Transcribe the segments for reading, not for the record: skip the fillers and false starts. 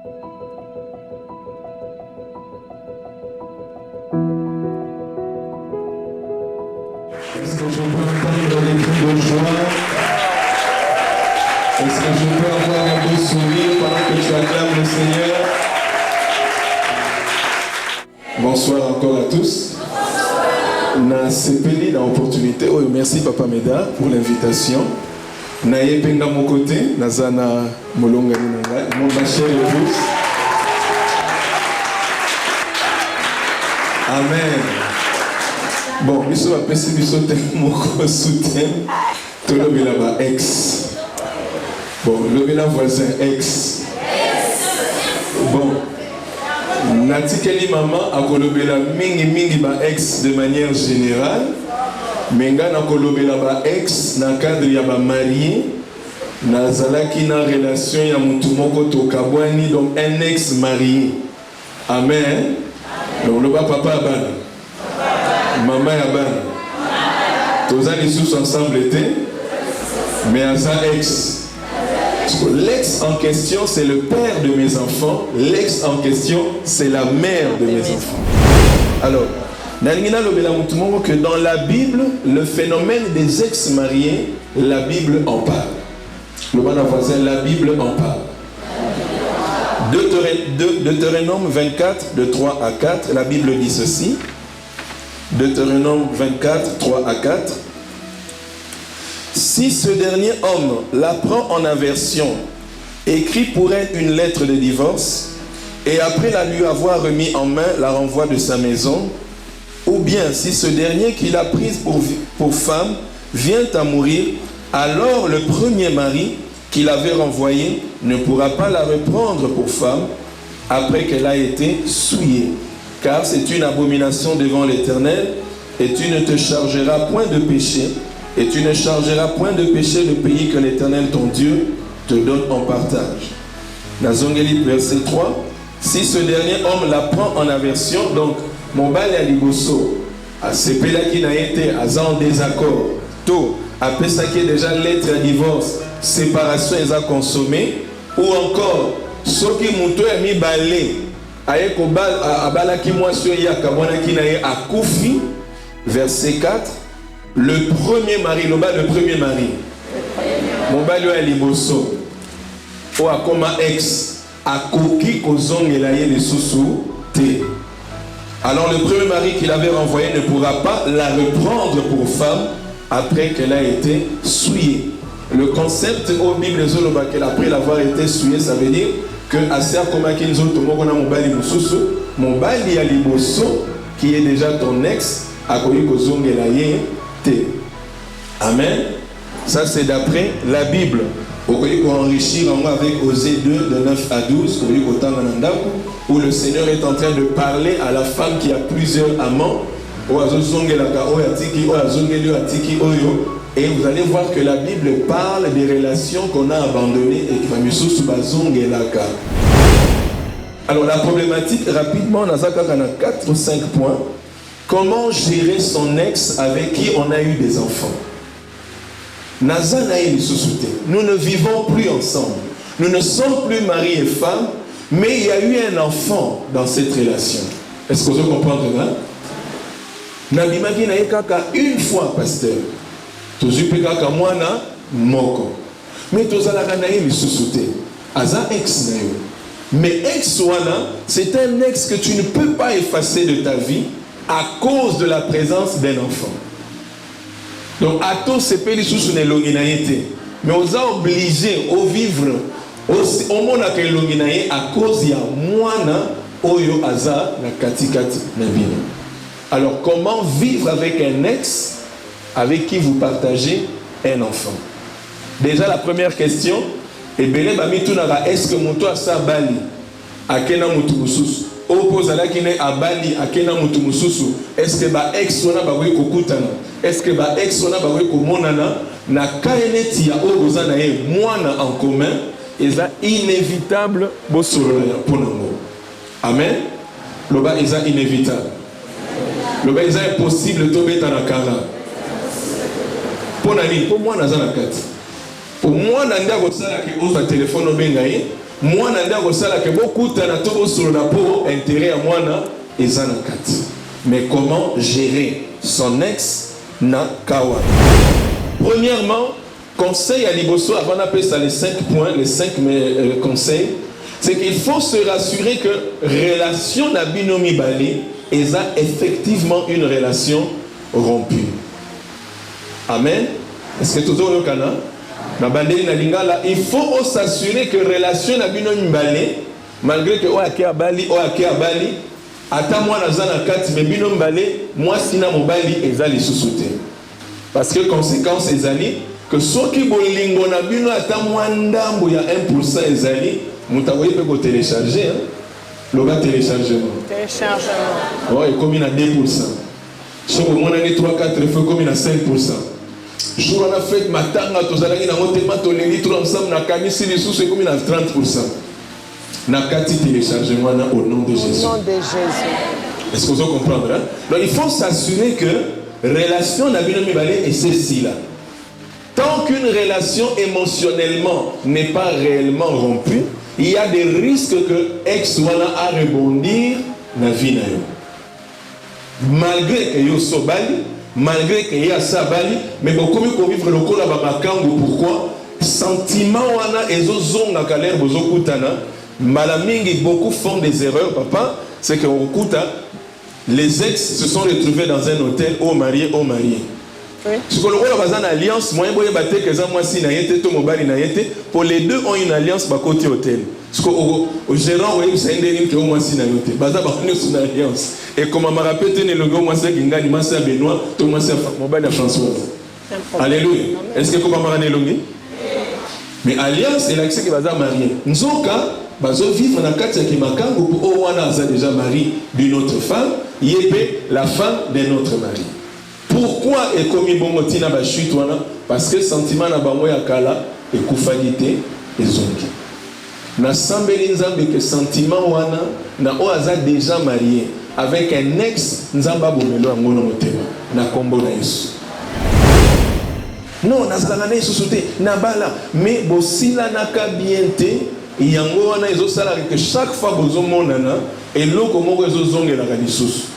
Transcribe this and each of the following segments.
Est-ce que je peux entendre des cris de joie? Est-ce que je peux avoir un beau sourire pendant que tu acclames le Seigneur? Bonsoir encore à tous. Na sepeli na opportunité. Oh, merci Papa Meda pour l'invitation. Na yepenga mon côté, nazana molonga nanga, mon chère épouse. Amen. Bon, biso va passer biso mon soutien. Tout le monde là-bas ex. Bon, le voisin ex. Bon. Natikeli maman a kolobela mingi ba ex de manière générale. Menga na kolobela ba ex na cadre ya ba marié. Nazalaki na relation ya mutu moko to kabwani, donc un ex marié. Amen. Donc le papa abana. Maman abana. Tous les sous ensemble étaient. Mais à sa ex. L'ex en question, c'est le père de mes enfants. L'ex en question, c'est la mère de mes enfants. Alors, que dans la Bible, le phénomène des ex-mariés, la Bible en parle. Le bon voisin, la Bible en parle. Deutéronome 24, de 3 à 4, la Bible dit ceci. Deutéronome 24, 3 à 4. Si ce dernier homme la prend en aversion, écrit pour elle une lettre de divorce, et après la lui avoir remis en main, la renvoie de sa maison, ou bien si ce dernier qui l'a prise pour femme vient à mourir, alors le premier mari qui l'avait renvoyé ne pourra pas la reprendre pour femme après qu'elle a été souillée, car c'est une abomination devant l'Éternel, et tu ne te chargeras point de péché. Et tu ne chargeras point de péché le pays que l'Éternel ton Dieu te donne en partage. Nazongeli verset 3. Si ce dernier homme la prend en aversion, donc mon bal à liboso, à ce pays-là qui n'a été en désaccord, tout, après ça qui est déjà lettre à divorce, séparation est à consommer, ou encore, ce qui moutou a mis balé, aeko bal à balaki moi sur yakamona qui n'a à koufi, verset 4. Le premier mari, le premier mari, mon bal à liboso, ou à comme ex, à koki kozong et la de sousou té. Alors le premier mari qu'il avait renvoyé ne pourra pas la reprendre pour femme après qu'elle a été souillée. Le concept au Bible Zoloba qu'elle après l'avoir été souillée, ça veut dire que assez comme Akinzo Tomokona mon bal mon bal à liboso qui est déjà ton ex, à koki kozong et la Amen. Ça c'est d'après la Bible. Vous voyez qu'on enrichit avec Osée 2 de 9 à 12, où le Seigneur est en train de parler à la femme qui a plusieurs amants. Et vous allez voir que la Bible parle des relations qu'on a abandonnées et qui va. Alors la problématique, rapidement, on a 4 ou 5 points. Comment gérer son ex avec qui on a eu des enfants? Nous ne vivons plus ensemble. Nous ne sommes plus mari et femme, mais il y a eu un enfant dans cette relation. Est-ce que vous comprenez là? Une fois, pasteur. Mais ex. Mais ex, c'est un ex que tu ne peux pas effacer de ta vie à cause de la présence d'un enfant. Donc, à tous ces pays sous une longuinaïté. Mais on a obligé au vivre au monde à cause de moana oyo aza na katikati nabino. Alors, comment vivre avec un ex avec qui vous partagez un enfant? Déjà, la première question, est-ce que mon toit sa bali à kena mutubusus? Est-ce que ba ex wana ba we kokutana? Est-ce que ba ex wana ba we komonana na kaeneti ya oza na ye mwana en commun eza inévitable bosolo pour nango. Amen. Loba eza inévitable. Loba eza impossible to beta na kara. Pour nani pour moi na za na kati. Pour moi na nda ko sala ki oza téléphone obenga ye moi nanda kosala ke bokuta na tobo sur la peau intérêt à moi na ezanakat. Mais comment gérer son ex na kawa? Premièrement, conseil à Liboso avant d'appeler ça les 5 points, les 5 conseils, c'est qu'il faut se rassurer que relation na binomi bali est effectivement une relation rompue. Amen. Est-ce que tout le monde il faut s'assurer que relation na binomi bali, malgré que oake a bali, attends moi dans un kati mais binomi bali, moi sina mobali ezali sous-souté. Parce que conséquence ezali que ceux qui bolingo na bino attends moi ndambo ya 1% ezali, mutaboye peut go télécharger hein. Le gars téléchargement. Téléchargement. Ouais, comme il a 2%. Si on a 3-4 fois comme il a 5%. Jour on a fait matanga tozalaki na motema toleli tout ensemble na kanisi les sous c'est comme il a 30%. Na kati téléchargement au nom de Jésus. Au nom de Jésus. Est-ce que vous comprenez hein? Donc il faut s'assurer que relation na bino mibale est ceci là. Tant qu'une relation émotionnellement n'est pas réellement rompue, il y a des risques que ex wana a rebondir na vie na yo. Malgré que yo sobali, malgré que ya sabali, mais beaucoup mieux vivre le kola babakango. Pourquoi? Sentiment wana ezo zonga kalère bozo kutana. Malamingi beaucoup font des erreurs papa, c'est que on kuta les ex se sont retrouvés dans un hôtel au marié. Si vous avez une alliance, moi je vais que moi si pour les deux ont une alliance par côté hôtel. Parce que au gérant oui c'est une que moi si na yote. Baza ba une alliance. Et comme m'a rappelé le logo moi c'est Kinga moi c'est Benoît, tout moi c'est mobile Françoise. Alléluia. Est-ce que comme m'a longi? Mais alliance et l'accès qui baza marié. Nzoka bazo vivre dans quatre qui makango pour wana a déjà marié d'une autre femme, yépe la femme d'un autre mari. Pourquoi est commis bon motina ba chute wana? Parce que sentiment na bango ya kala et kufagité et zongi. Na sambeli nzambe que sentiment wana na oaza déjà marié avec un ex nzamba bomelo yango na motema na kombo na Yesu. Non, na zala na Yesu soute na bala mais bosila naka bienté yango wana ezo sala que chaque fois bozo monana et loko moko ezo zongela ka lisusu.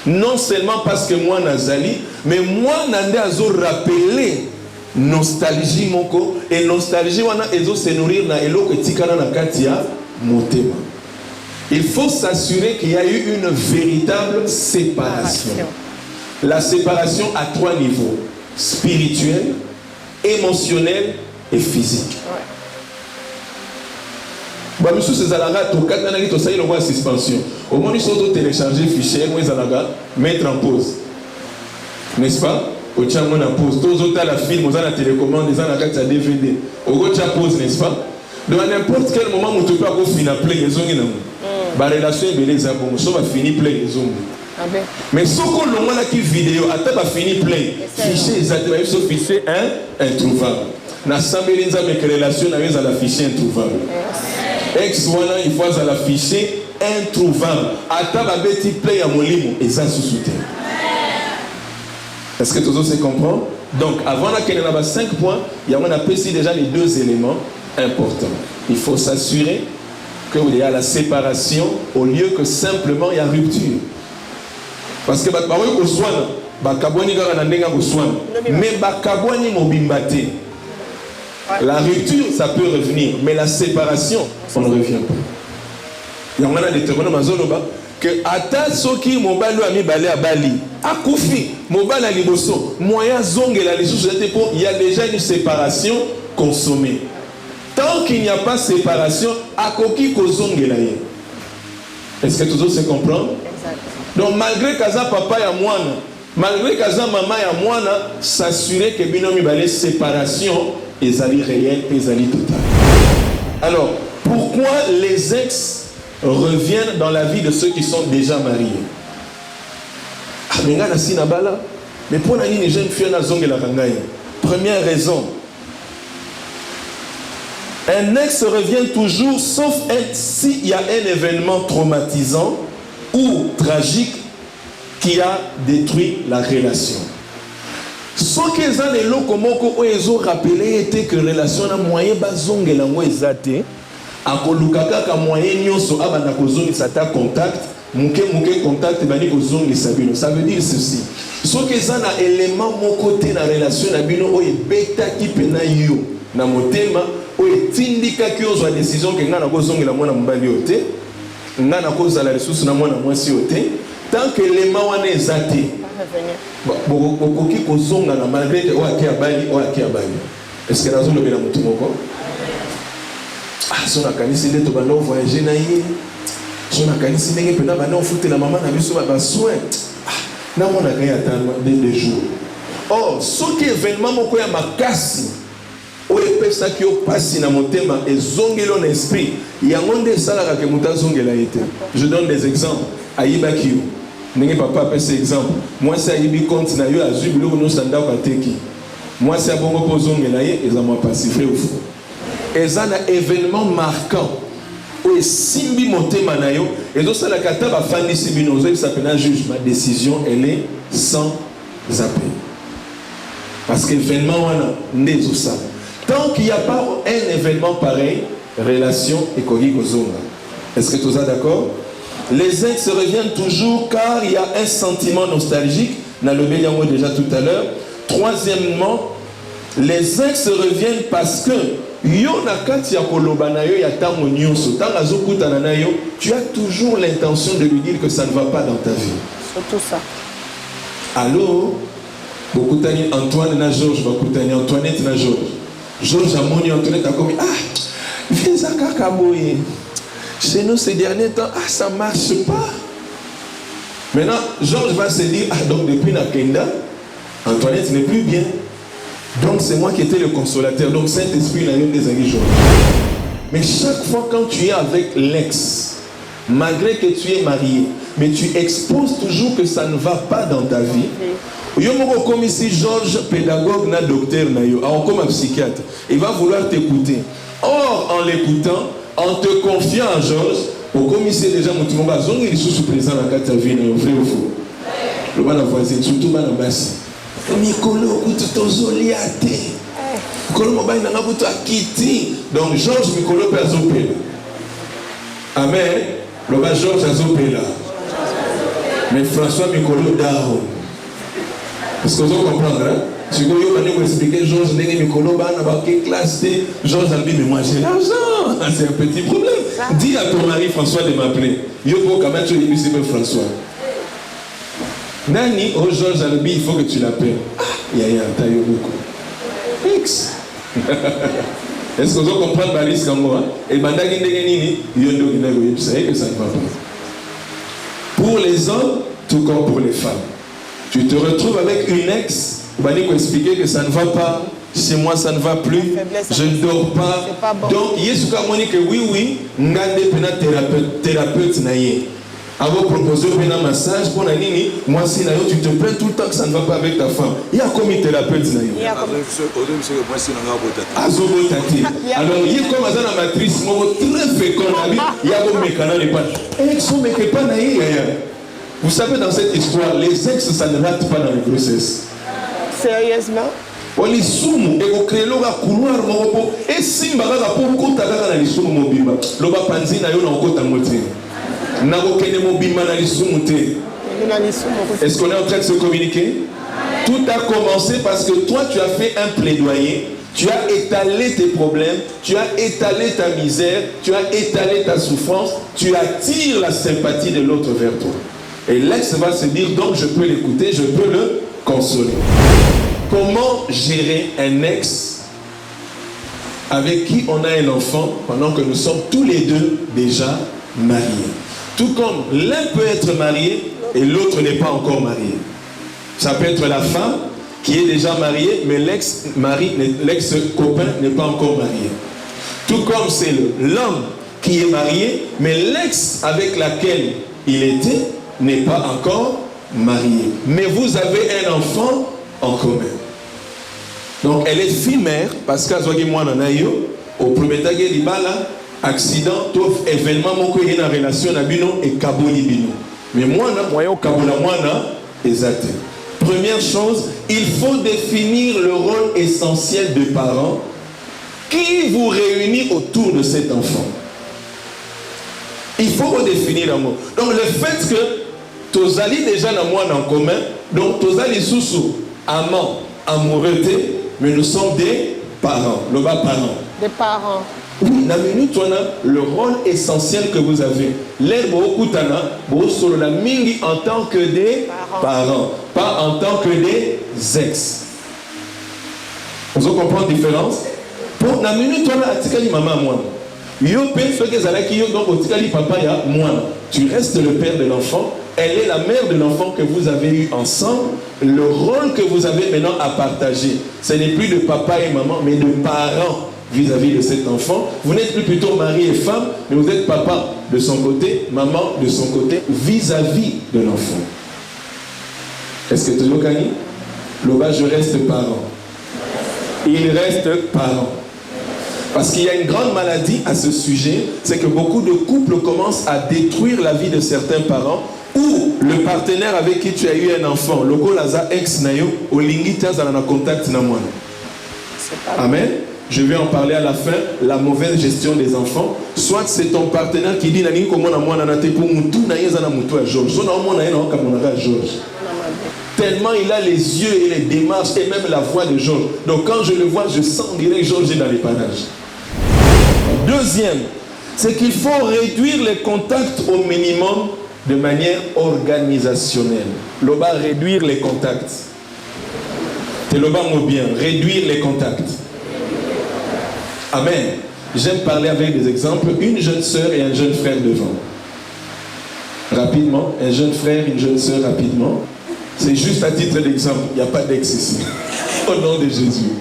Non seulement parce que moi nazali, mais moi nande azo rappeler nostalgie moko et nostalgie wana ezo se nourrir na eloko etikana na katia motema. Il faut s'assurer qu'il y a eu une véritable séparation. La séparation à 3 niveaux: spirituel, émotionnel et physique. Bah monsieur César to katana ki to sayi lo suspension. Au moins ils sont télécharger fichier moi zalaga mettre en pause. N'est-ce pas? Au tient mon en pause. Tous autres la film aux la télécommande ils en la carte à DVD. Au go tient pause n'est-ce pas? Donc à n'importe quel moment on peut pas go finir play les ongi na. Ba relation belé za bon so va finir play les ongi. Mais ce qu'on le moins qui vidéo attends va finir play. Fichier exactement ce fichier introuvable. Na sambeli za mes relations na za la fichier introuvable. Ex wana il faut à l'afficher introuvable. Ata ba beti play à molimo et ça sous-souté. Est-ce que tout ça se comprend? Donc avant la qu'il y a 5 points, il y a on a précisé déjà les 2 éléments importants. Il faut s'assurer qu'il y a la séparation au lieu que simplement il y a rupture. Parce que ba ko soana ba kaboni ga na ndenga ko soana mais ba kaboni mobimbate. La rupture, ça peut revenir, mais la séparation, on ne revient pas. Il y a des termes que ata soki mobali ami balé à Bali, à Koufi, mobali à Liboso, moyen zong et la il y a déjà une séparation consommée. Tant qu'il n'y a pas de séparation, à koki ko zong et la. Est-ce que tout ça se comprend? Donc malgré kaza papa ya mwana, malgré kaza maman ya mwana, s'assurer que binomi balé séparation et ali réel et ali total. Alors, pourquoi les ex reviennent dans la vie de ceux qui sont déjà mariés? Ah, mais là, mais pour les jeunes filles, première raison, un ex revient toujours, sauf s'il y a un événement traumatisant ou tragique qui a détruit la relation. Ce qu'ils ont les locaux, ils ont rappelé que la relation a moyen bazonge lango ezate. akolukaka ka moyen nyonso abana kozongisa ta contact muke contact bani kozongisa bino. Ça veut dire ceci, soki eza na élément moko te na relation na bino oyo ebetaki pena yo na motema oyo etindikaki ozwa décision ke nga na kozongela mwana mobali oyo te, nga na kozala lisusu na mwana mwasi oyo te, tant que élément wana eza te bokoki kozonga na malgré que oyo ake ya bali. Est-ce que nazolobela motu moko so nakanisi nde tobanda ovoyage na ye, so nakanisi ndenge mpena banda ofutela mama na biso basoin namonaka ye ata de jour. Or soki événement moko ya makasi oyo epesaki yo pasi na motema ezongeli yo na esprit, yango nde esalaka ke moto azongela ye te. Je donne des exemples. Ayibaki yo ndenge papa apesa exemple, mwasi ayibi compte na yo azwi biloko nyonso ndako ateki, mwasi abongo mpo ozongela ye eza mwa pasi, vrai ou faux? Eza na événement marquant oyo esimbi motema na yo ezosalaka ata bafandisi bino ozoyebisa pena juge ma décision elle est sans appel, parce que événement wana nde ezosala. Tant qu'il n'y a pas un événement pareil, relation ekoki kozonga. Est-ce que tu es d'accord? Les ex reviennent toujours car il y a un sentiment nostalgique. N'a le béliango déjà tout à l'heure. Troisièmement, les ex reviennent parce que yo na kati ya koloba na yo ya tango nyonso tanga zokuta na yo, tu as toujours l'intention de lui dire que ça ne va pas dans ta vie. Surtout ça. Allô, bokutani Antoine na Georges, bakutani Antoinette na Georges. Georges amoni Antoinette a commis viens à Kakaboye. Chez nous ces derniers temps, ça marche pas. Maintenant, Georges va se dire donc depuis Nakenda, Antoinette n'est plus bien. Donc c'est moi qui étais le consolateur. Donc Saint-Esprit n'a eu des amis Georges. Mais chaque fois quand tu es avec l'ex, malgré que tu es marié, mais tu exposes toujours que ça ne va pas dans ta vie. Yo moko comme ici Georges, pédagogue na docteur na yo, comme un psychiatre, il va vouloir t'écouter. Or en l'écoutant, en te confiant à Georges, au commissaire déjà mon tout le monde zongi sous présent dans ta vie, vrai ou faux? Le bas la voisine, surtout bas la basse. Mikolo kututozoliate. Mikolo mobile na ngabuto akiti. Donc Georges Mikolo pe azopela. Amen. Le bas Georges azopela. Mais François Mikolo dao. Est-ce que vous comprenez, hein? Si vous voulez expliquer Georges Ndenge Mikolo Bana Baké classe T, Georges Albi, mais moi j'ai l'argent. C'est un petit problème. Dis à ton mari François de m'appeler. Yoko Kamacho et lui c'est François. Nani, oh Georges Albi, il faut que tu l'appelles. Yaya, taille beaucoup. X. Est-ce que vous comprenez Balis Kangoa? Et Bandagi Ndenge Nini, Yondo Ginago, vous savez que ça ne va pas. Pour les hommes, tout comme pour les femmes. Tu te retrouves avec une ex, Bani pour expliquer que ça ne va pas, chez moi ça ne va plus, je ne dors pas. Bon. Donc, Yesuka moni que oui, ngande pena thérapeute naïe. Avant proposer un massage pour nini, moi si naïe, tu te plains tout le temps que ça ne va pas avec ta femme. Il y a combien de thérapeutes naïe? Alors, il y a comme une matrice, très fécond, il y a comme mécano les pages. Et ils sont pas naïe. Vous savez, dans cette histoire, les ex, ça ne rate pas dans les grossesses. Sérieusement? On les soumou, et vous créez le couloir, et si vous avez un peu de temps, vous avez un peu de temps. Est-ce qu'on est en train de se communiquer? Tout a commencé parce que toi, tu as fait un plaidoyer, tu as étalé tes problèmes, tu as étalé ta misère, tu as étalé ta souffrance, tu attires la sympathie de l'autre vers toi. Et l'ex va se dire, donc je peux l'écouter, je peux le consoler. Comment gérer un ex avec qui on a un enfant pendant que nous sommes tous les deux déjà mariés? Tout comme l'un peut être marié et l'autre n'est pas encore marié. Ça peut être la femme qui est déjà mariée, mais l'ex-copain n'est pas encore marié. Tout comme c'est l'homme qui est marié, mais l'ex avec laquelle il était n'est pas encore mariée. Mais vous avez un enfant en commun. Donc elle est fille-mère parce qu'elle au premier temps il accident, tout événement mon y a une relation à bino et kaboli bino. Mais moi moyen kabola moi exact. Première chose, il faut définir le rôle essentiel des parents qui vous réunit autour de cet enfant. Il faut redéfinir l'amour. Donc le fait que Tozali déjà dans moi en commun, donc Tozali sous amant, amoureux, mais nous sommes des parents. Le bas parents. Des parents. Oui, la minute on a le rôle essentiel que vous avez. L'herbe au kutana, sur la mingi en tant que des parents, pas en tant que des ex. Vous comprenez la différence? Pour la minute on a atikali maman moi. Yo pe ce que zalaki yo donc otikali papa ya moi. Tu restes le père de l'enfant. Elle est la mère de l'enfant que vous avez eu ensemble. Le rôle que vous avez maintenant à partager, ce n'est plus de papa et maman, mais de parents vis-à-vis de cet enfant. Vous n'êtes plus plutôt mari et femme, mais vous êtes papa de son côté, maman de son côté, vis-à-vis de l'enfant. Est-ce que tu l'as gagné? Loba, je reste parent. Il reste parent. Parce qu'il y a une grande maladie à ce sujet, c'est que beaucoup de couples commencent à détruire la vie de certains parents ou le partenaire avec qui tu as eu un enfant, le laza ex nayo, ou lingita zalana contact na moi. Amen. Je vais en parler à la fin, la mauvaise gestion des enfants. Soit c'est ton partenaire qui dit nani comment na moi nanate pour mutu na yezana mutu à Georges. So na moi na yena kamonaka Georges. Tellement il a les yeux et les démarches et même la voix de Georges. Donc quand je le vois, je sens direct Georges est dans les panaches. Deuxième, c'est qu'il faut réduire les contacts au minimum de manière organisationnelle. Loba, réduire les contacts. C'est Loba mot bien, réduire les contacts. Amen. J'aime parler avec des exemples. Une jeune sœur et un jeune frère devant. Rapidement, un jeune frère, une jeune sœur rapidement. C'est juste à titre d'exemple. Il n'y a pas d'ex ici. Au nom de Jésus.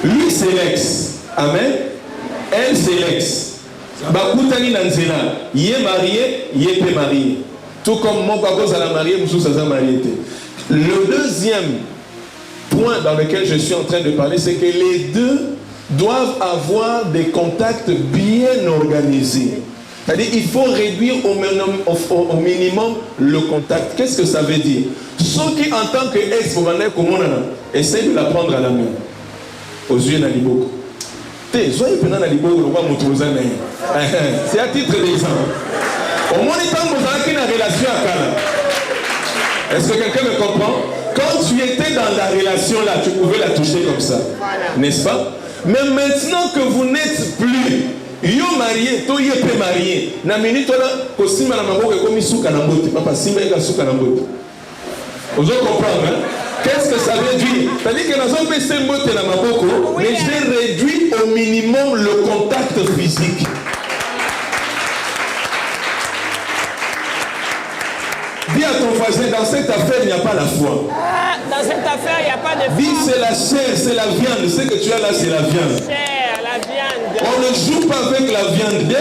Lui, c'est l'ex. Amen. Elle, c'est l'ex. Bakutani Nanzela. Il est marié, il est pas marié. Tout comme mon papa a marié, Moussou Saza marié. Le deuxième point dans lequel je suis en train de parler, c'est que les deux doivent avoir des contacts bien organisés. C'est-à-dire qu'il faut réduire au minimum le contact. Qu'est-ce que ça veut dire? Ceux qui, en tant qu'ex, essayent de la prendre à la main. Aux yeux de l'Iboko. C'est à titre d'exemple. Au moins, il y a une relation à Kala. Est-ce que quelqu'un me comprend? Quand tu étais dans la relation là, tu pouvais la toucher comme ça. N'est-ce pas? Mais maintenant que vous n'êtes plus, yo marié, toi y es marié. Na minute là, kosima na maboko comme souka na mbote, papa simba eka souka na mbote. Vous comprenez, hein? Qu'est-ce que ça veut dire? C'est-à-dire que nous avons fait ce mbote na maboko, mais j'ai réduit au minimum le contact physique. Dis à ton voisin, dans cette affaire, il n'y a pas la foi. Ah, dans cette affaire, il n'y a pas de foi. Dis, c'est la chair, c'est la viande. Ce que tu as là, c'est la viande. Chair, la viande. On ne joue pas avec la viande.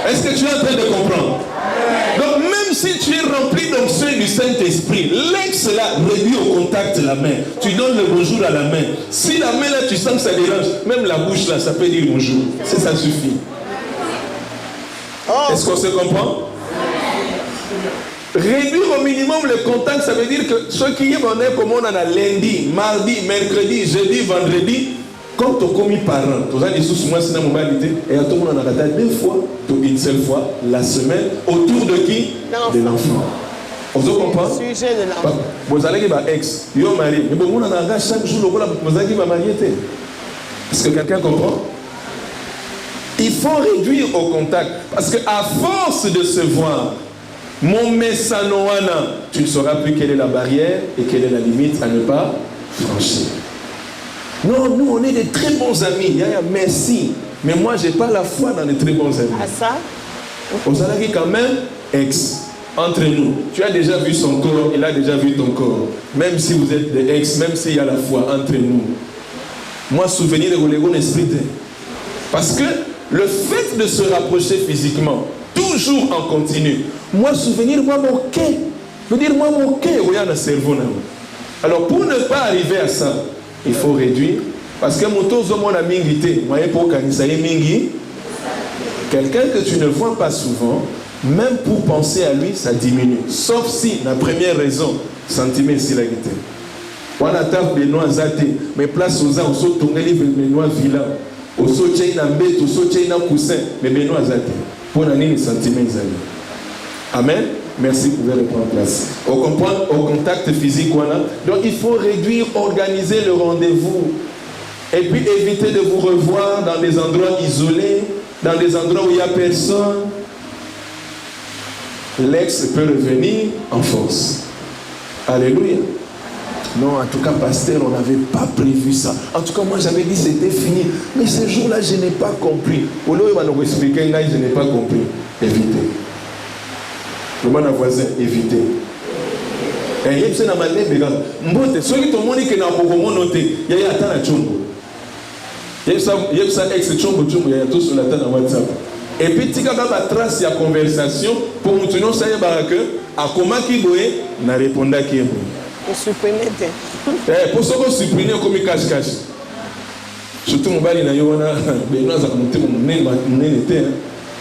Est-ce que tu es en train de comprendre? Donc, même si tu es rempli d'onction du Saint-Esprit, l'ex là réduit au contact la main. Tu donnes le bonjour à la main. Si la main là, tu sens que ça dérange, même la bouche là, ça peut dire bonjour. Ça suffit. Est-ce qu'on se comprend? Réduire au minimum le contact, ça veut dire que ceux qui est comme on en a lundi, mardi, mercredi, jeudi, vendredi, quand tu as commis parent, tu as dit sous moi c'est la mobilité, et à tout le monde en a deux fois, une seule fois, la semaine, autour de qui? De l'enfant. Vous comprenez? Sujet de l'enfant. Vous allez dire ex, yo marié, mais bon, on en a chaque jour, vous allez dire marié. Est-ce que quelqu'un comprend? Il faut réduire au contact, parce qu'à force de se voir, mon messanoana, tu ne sauras plus quelle est la barrière et quelle est la limite à ne pas franchir. Non, nous on est des très bons amis. Merci. Mais moi je n'ai pas la foi dans les très bons amis. À ça? Vous allez quand même ex entre nous. Tu as déjà vu son corps, il a déjà vu ton corps. Même si vous êtes des ex, même s'il y a la foi entre nous. Moi, souvenir de mon esprit. Parce que le fait de se rapprocher physiquement, toujours en continu. Moi, souvenir, moi, mon quai. Je veux dire, moi, mon quai, regarde le cerveau. Alors, pour ne pas arriver à ça, il faut réduire. Parce que mon tour, mon ami, quelqu'un que tu ne vois pas souvent, même pour penser à lui, ça diminue. Sauf si, la première raison, sentiment ici la guité. On a tapé Benoît Zate, mais place aux ans, on saute ton livre Benoît Villa, on saute Benoît Coussin, mais Benoît Zate. Pour les sentiments. Amen. Merci, vous pouvez reprendre place. Au contact physique, voilà. Donc il faut réduire, organiser le rendez-vous. Et puis éviter de vous revoir dans des endroits isolés, dans des endroits où il n'y a personne. L'ex peut revenir en force. Alléluia. Non, en tout cas, pasteur, on n'avait pas prévu ça. En tout cas, moi, j'avais dit que c'était fini. Mais ce jour-là, je n'ai pas compris. Au lieu de nous expliquer, je n'ai pas compris. Évitez. Le bon voisin, évitez. Et il y a une manière de regarder. Mbote, ceux qui t'ont dit que n'a pas noté, il y a un chombo. Il y a ça ex-chombo, il y a tout sur la tête dans WhatsApp. Et puis, tu as une trace de conversation pour nous tenir ça que à comment qui boye n'a répondu à qui est Pour supprimer. Pour ce qu'on supprime comme cache-cache. Surtout mon bali n'a eu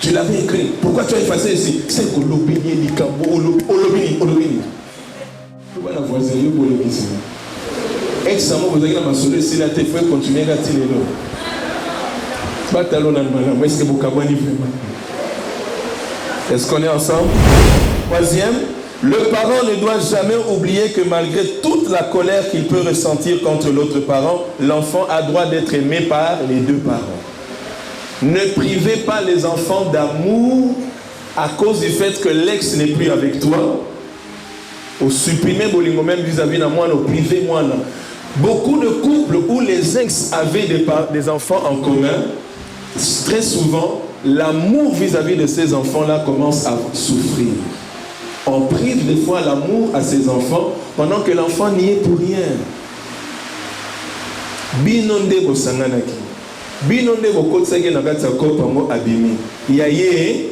tu l'avais écrit. Pourquoi tu as effacé ici? C'est que l'opinion du cambo, l'opinion. Pourquoi la voisin est pour le ici? Ex-amo, vous avez ma soleil, si la tête fait continuer à tirer l'eau. Est-ce que vous vraiment? Est-ce qu'on est ensemble? Troisième, le parent ne doit jamais oublier que malgré toute la colère qu'il peut ressentir contre l'autre parent, l'enfant a droit d'être aimé par les deux parents. Ne privez pas les enfants d'amour à cause du fait que l'ex n'est plus avec toi. Ou supprimer bolingo même vis-à-vis de moi, ou priver moi. Beaucoup de couples où les ex avaient des enfants en commun, très souvent, l'amour vis-à-vis de ces enfants-là commence à souffrir. On prive des fois l'amour à ses enfants pendant que l'enfant n'y est pour rien. Binonde bosanganaki. Binonde bokotsage na kati ya kopango abimi. Yaye.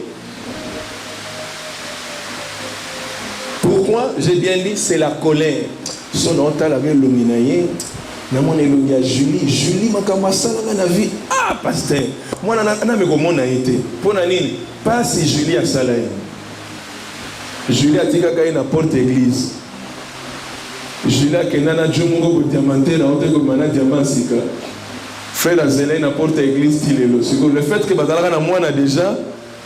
Pourquoi j'ai bien dit c'est la colère. Son ontal avait l'ominaye. Na mon elogia Julie makamasala na vie. Ah pasteur. Moi na me komona été. Pona nini? Pas si Julie a salaire. Julie a dit qu'il na porte église. Julie a dit nana djumungo ko diamanté na hote ko mana diamant sika. Frère Azela na porte église tilelo. Le fait que bazalaka na mwana déjà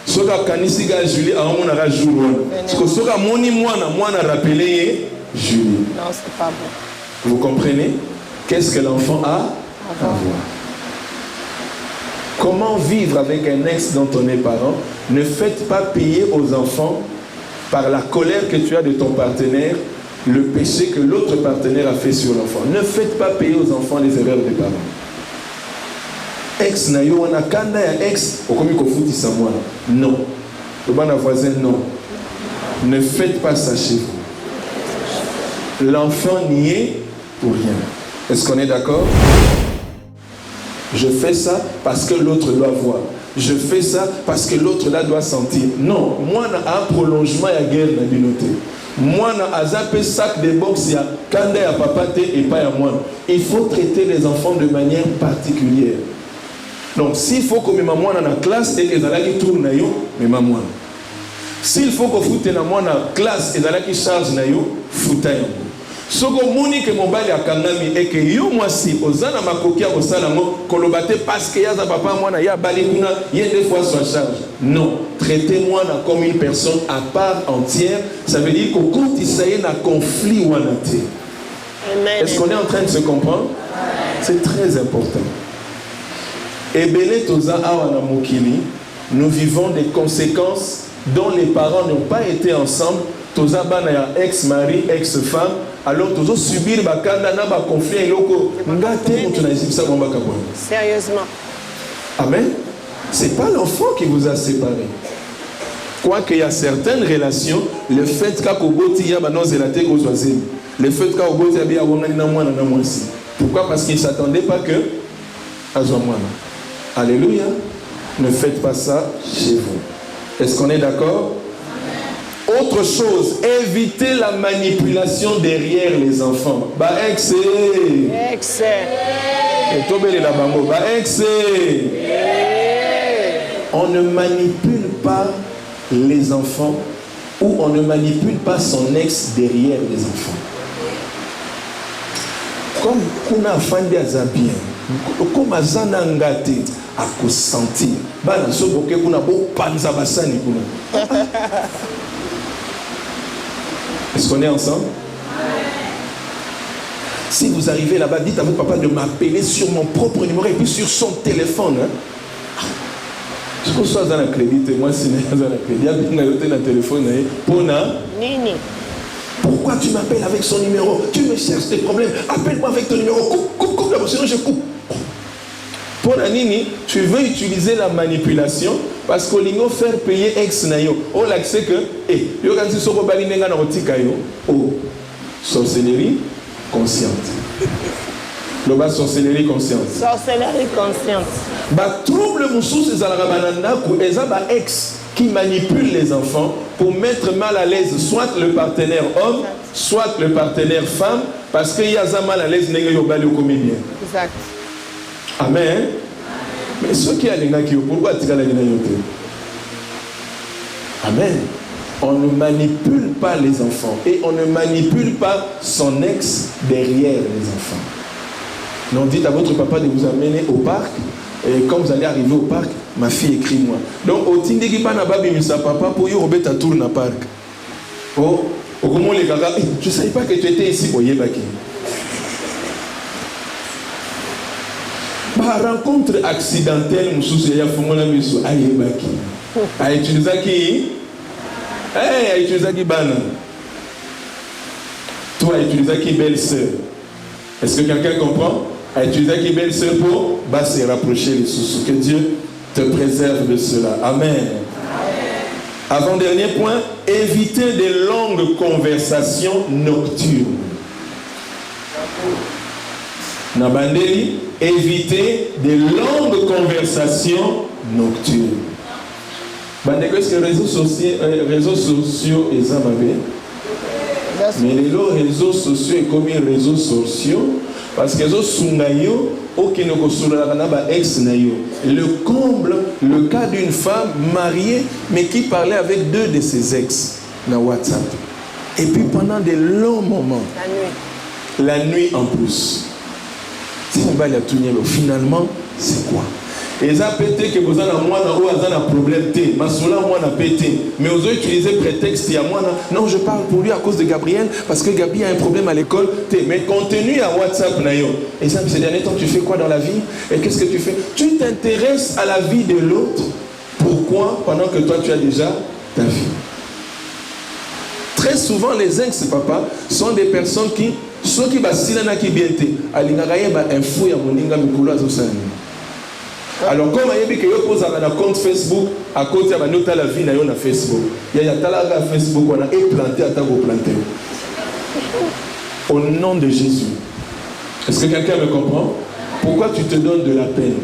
soka kanisi ga Julie a mona ga jour wana. Parce que soka moni mwana rappelé Julie. Non, c'est pas bon. Vous comprenez? Qu'est-ce que l'enfant a à voir? Comment vivre avec un ex dont on est parent? Ne faites pas payer aux enfants par la colère que tu as de ton partenaire, le péché que l'autre partenaire a fait sur l'enfant. Ne faites pas payer aux enfants les erreurs des parents. Ex na yo wana kanda ya ex okomi kofuti sa mwana. Non. Le bon voisin non. Ne faites pas ça chez vous. L'enfant n'y est pour rien. Est-ce qu'on est d'accord? Je fais ça parce que l'autre doit voir. Je fais ça parce que l'autre là doit sentir. Non, moi na un prolongement ya guerre na binoté. Moi na azapé sac de boxe ya kanda ya papa te et pas ya moi. Il faut traiter les enfants de manière particulière. Donc s'il faut que ma moi na classe et que zalaki tourne na yo, mais ma moi. S'il faut que foute na moi na classe et zalaki charge na yo, futa yo. Soko moni que mon bali a kangami et que yo moi si ozana makokia osala ngo kolobate parce que yaza papa moi na ya bali kuna y des fois soit charge. Non, traitez-moi comme une personne à part entière. Ça veut dire qu'au compte il s'agit d'un conflit ou un athée. Est-ce qu'on est en train de se comprendre? C'est très important. Et Belé Toza Awana Mokili, nous vivons des conséquences dont les parents n'ont pas été ensemble. Toza Banaya ex-mari, ex-femme. Alors, tu dois subir un conflit. Sérieusement. Amen. Ce n'est pas l'enfant qui vous a séparé. Quoique il y a certaines relations, le fait qu'il y a le fait qu'il y a pourquoi? Parce qu'il ne s'attendait pas que alléluia. Ne faites pas ça chez vous. Est-ce qu'on est d'accord? Autre chose, évitez la manipulation derrière les enfants. On ne manipule pas les enfants ou on ne manipule pas son ex derrière les enfants. Comme Kuna Fandi Azabien. Comme azana ngate à sentir. Bana so boke kuna bo panza basani kuna. Est-ce qu'on est ensemble? Si vous arrivez là-bas, dites à votre papa de m'appeler sur mon propre numéro et puis sur son téléphone. Je pense que ça a crédit, moi si je suis crédit, il y a un téléphone. Nini. Pourquoi tu m'appelles avec son numéro? Tu me cherches des problèmes. Appelle-moi avec ton numéro. Coupe là, sinon je coupe. Pour la Nini, tu veux utiliser la manipulation parce que l'ingo faire payer ex nayo. Oh là c'est que yo quand tu sors bali nenga na otika yo. Oh, sorcellerie consciente. Le bas sorcellerie consciente. Sorcellerie consciente. Bah trouble moussous c'est alarabananda ou ezaba ex qui manipule les enfants pour mettre mal à l'aise soit le partenaire homme, soit le partenaire femme parce qu'il y a ça mal à l'aise nenga yo bali au comédien. Exact. Amen. Mais ceux qui ont les gens qui ont pourquoi tu as les gens? Amen. On ne manipule pas les enfants et on ne manipule pas son ex derrière les enfants. Donc dites à votre papa de vous amener au parc et quand vous allez arriver au parc, ma fille écrit-moi. Donc au tindegi pas na babi misa papa pour y robert à tour na parc. Oh, au comment les gars, je savais pas que tu étais ici au Yébaki. Par rencontre accidentelle, Moussous ya fumona miso ayebaki. A utilisé qui? A utilisé qui bana? Toi, a utilisé qui belle-sœur? Est-ce que quelqu'un comprend? A utilisé qui belle-sœur pour se rapprocher les sous. Que Dieu te préserve de cela. Amen. Avant-dernier point, éviter des longues conversations nocturnes. Nabandeli, éviter des longues conversations nocturnes. Est-ce que les réseaux sociaux sont amabés? Mais les réseaux sociaux sont comme les réseaux sociaux parce que les sungayo aucun ex nayo. Le comble, le cas d'une femme mariée mais qui parlait avec deux de ses ex dans WhatsApp. Et puis pendant de longs moments. La nuit en plus. Si on va la tourner, finalement, c'est quoi? Et ça pété que vous avez un problème, mais vous avez utilisé prétexte, il y a moi, non, je parle pour lui à cause de Gabriel, parce que Gabi a un problème à l'école, mais contenu à WhatsApp, et ça, ces derniers temps, tu fais quoi dans la vie? Et qu'est-ce que tu fais? Tu t'intéresses à la vie de l'autre. Pourquoi? Pendant que toi, tu as déjà ta vie. Très souvent, les ex-papas sont des personnes qui ceux qui basilana qui bien été alingakaye ba info ya moninga mikolo azosani. Alors comme ayebi que yo pose na compte Facebook à côté ya nota la vie na yo na Facebook. Ya talaga Facebook on a implanté atako planté. Au nom de Jésus. Est-ce que quelqu'un me comprend? Pourquoi tu te donnes de la peine?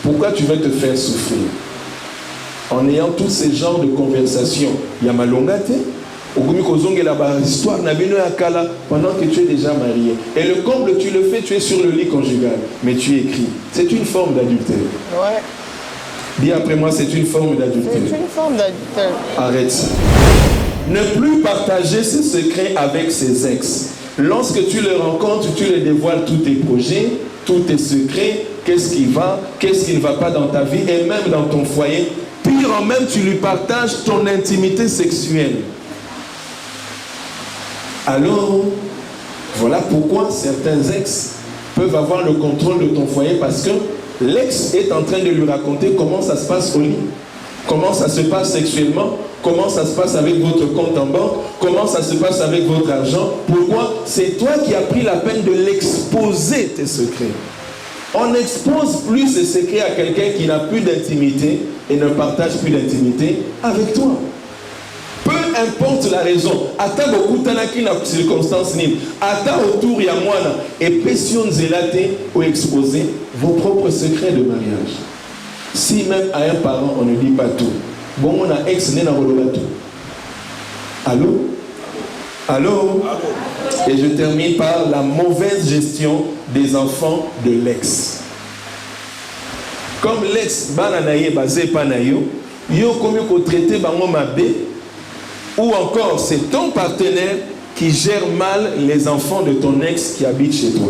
Pourquoi tu veux te faire souffrir? En ayant tous ces genres de conversations, il y a malongate. Histoire pendant que tu es déjà marié. Et le comble, tu le fais, tu es sur le lit conjugal. Mais tu écris. C'est une forme d'adultère. Ouais. Dis après moi, c'est une forme d'adultère. C'est une forme d'adultère. Arrête. Ne plus partager ses secrets avec ses ex. Lorsque tu les rencontres, tu les dévoiles tous tes projets, tous tes secrets, qu'est-ce qui va, qu'est-ce qui ne va pas dans ta vie et même dans ton foyer. Pire en même, tu lui partages ton intimité sexuelle. Alors, voilà pourquoi certains ex peuvent avoir le contrôle de ton foyer parce que l'ex est en train de lui raconter comment ça se passe au lit, comment ça se passe sexuellement, comment ça se passe avec votre compte en banque, comment ça se passe avec votre argent. Pourquoi? C'est toi qui as pris la peine de l'exposer, tes secrets. On n'expose plus ces secrets à quelqu'un qui n'a plus d'intimité et ne partage plus d'intimité avec toi. Peu importe la raison, attends beaucoup de circonstances, attends autour il y a moi et pression zélate ou exposer vos propres secrets de mariage. Si même à un parent on ne dit pas tout, bon on a ex né dans le tout. Allô? Allô? Et je termine par la mauvaise gestion des enfants de l'ex. Comme l'ex bananaye basé panayo, yo comme yo traité bango mabé. Ou encore, c'est ton partenaire qui gère mal les enfants de ton ex qui habite chez toi.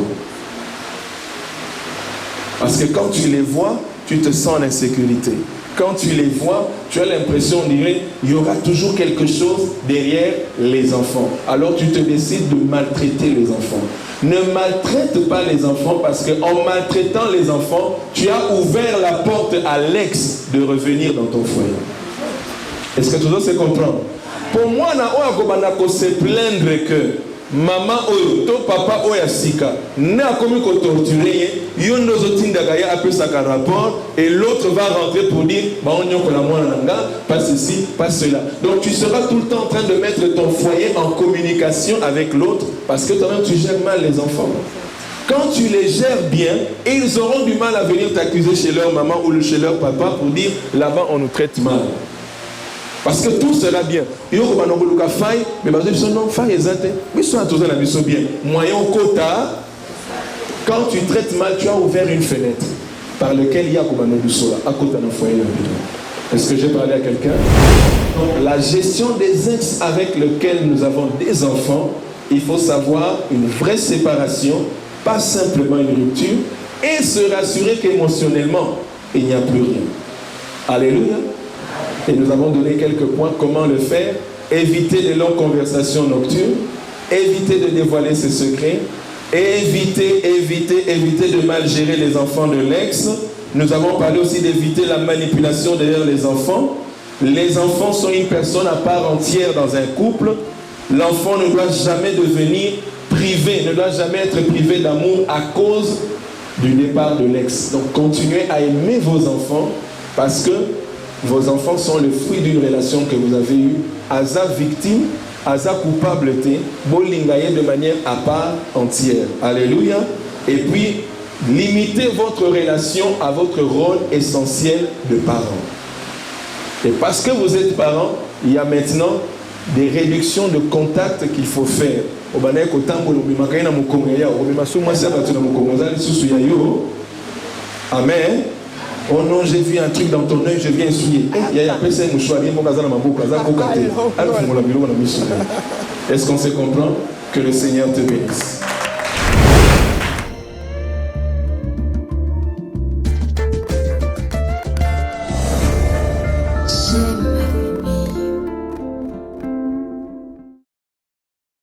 Parce que quand tu les vois, tu te sens en insécurité. Quand tu les vois, tu as l'impression, on dirait, il y aura toujours quelque chose derrière les enfants. Alors tu te décides de maltraiter les enfants. Ne maltraite pas les enfants parce qu'en maltraitant les enfants, tu as ouvert la porte à l'ex de revenir dans ton foyer. Est-ce que tout le monde se comprend? Pour moi, on se plaindre que maman oyo to papa oyo sika na komi ko torturer yo ndozo tindaka ya appelle ça rapport et l'autre va rentrer pour dire ba onyo ko la mwana nanga pas ceci pas cela. Donc tu seras tout le temps en train de mettre ton foyer en communication avec l'autre parce que toi-même tu gères mal les enfants. Quand tu les gères bien, ils auront du mal à venir t'accuser chez leur maman ou chez leur papa pour dire là-bas on nous traite mal. Parce que tout sera bien. Mais moyen quota, quand tu traites mal, tu as ouvert une fenêtre par laquelle il y a à côté d'un foyer. Est-ce que j'ai parlé à quelqu'un? Donc, la gestion des ex avec lesquels nous avons des enfants, il faut savoir une vraie séparation, pas simplement une rupture, et se rassurer qu'émotionnellement, il n'y a plus rien. Alléluia. Et nous avons donné quelques points, comment le faire. Éviter les longues conversations nocturnes, éviter de dévoiler ses secrets, éviter de mal gérer les enfants de l'ex. Nous avons parlé aussi d'éviter la manipulation derrière les enfants. Les enfants sont une personne à part entière dans un couple. L'enfant ne doit jamais devenir privé, ne doit jamais être privé d'amour à cause du départ de l'ex. Donc continuez à aimer vos enfants parce que vos enfants sont le fruit d'une relation que vous avez eue. Aza victime, Aza coupable, bolingaye de manière à part entière. Alléluia. Et puis, limitez votre relation à votre rôle essentiel de parent. Et parce que vous êtes parent, il y a maintenant des réductions de contacts qu'il faut faire. Amen. Oh non, j'ai vu un truc dans ton œil, je viens essuyer. Est-ce qu'on se comprend? Que le Seigneur te bénisse.